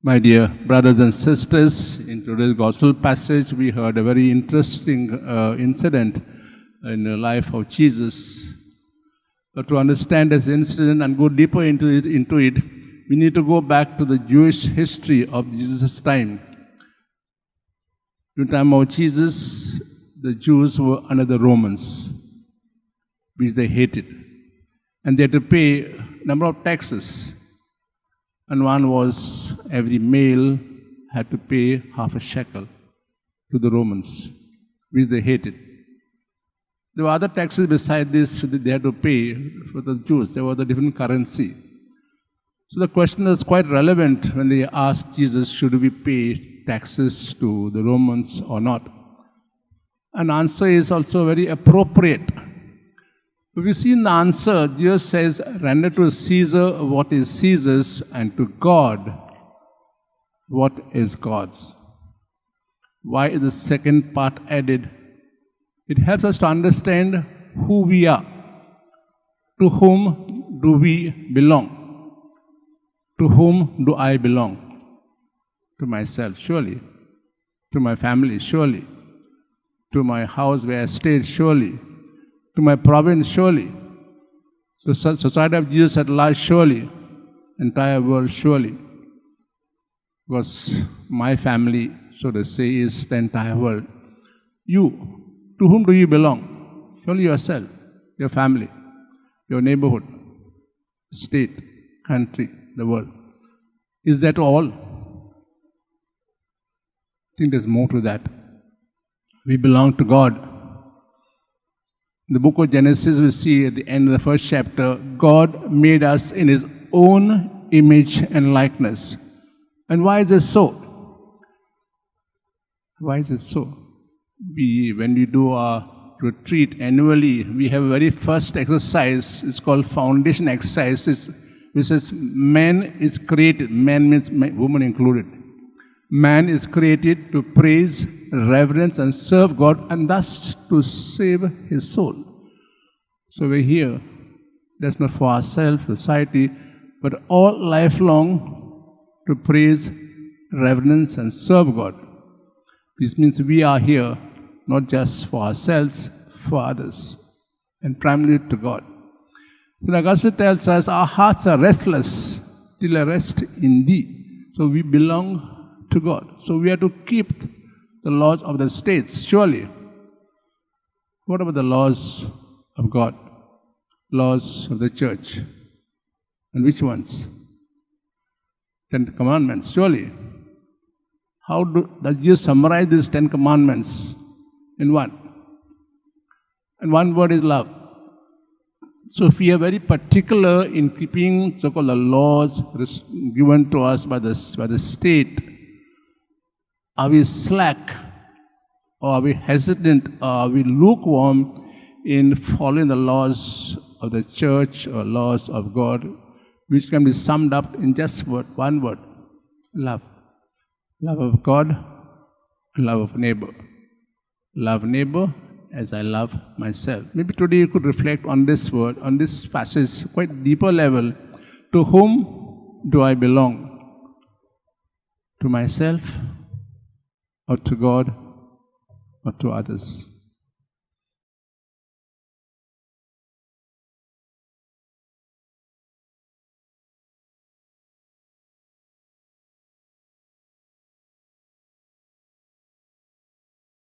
My dear brothers and sisters, in today's gospel passage, we heard a very interesting incident in the life of Jesus. But to understand this incident and go deeper into it, we need to go back to the Jewish history of Jesus' time. In the time of Jesus, the Jews were under the Romans, which they hated. And they had to pay a number of taxes. And one was every male had to pay half a shekel to the Romans, which they hated. There were other taxes beside this that they had to pay for the Jews. There was a different currency. So the question is quite relevant when they asked Jesus, should we pay taxes to the Romans or not? An answer is also very appropriate. If you see in the answer, Jesus says, render to Caesar what is Caesar's, and to God what is God's. Why is the second part added? It helps us to understand who we are. To whom do we belong? To whom do I belong? To myself, surely. To my family, surely. To my house where I stay, surely. To my province, surely. To society of Jesus at large, surely. Entire world, surely. Because my family, so to say, is the entire world. You, to whom do you belong? Surely yourself, your family, your neighborhood, state, country, the world. Is that all? I think there's more to that. We belong to God. In the book of Genesis, we see at the end of the first chapter, God made us in His own image and likeness. And why is it so? Why is it so? When we do our retreat annually, we have a very first exercise. It's called foundation exercise. Which says man is created. Man means woman included. Man is created to praise, reverence, and serve God, and thus to save his soul. So we're here. That's not for ourselves, society, but all lifelong to praise, reverence, and serve God. This means we are here not just for ourselves, for others, and primarily to God. So Augustine tells us our hearts are restless till I rest in Thee. So we belong to God. So we have to keep the laws of the states, surely. What about the laws of God? Laws of the church. And which ones? 10 Commandments, surely. How does Jesus summarize these 10 Commandments? In one. And one word is love. So if we are very particular in keeping so-called the laws given to us by the state, are we slack, or are we hesitant, or are we lukewarm in following the laws of the church or laws of God, which can be summed up in just one word, love. Love of God, love of neighbor. Love neighbor as I love myself. Maybe today you could reflect on this word, on this passage, quite deeper level. To whom do I belong? To myself, or to God, or to others?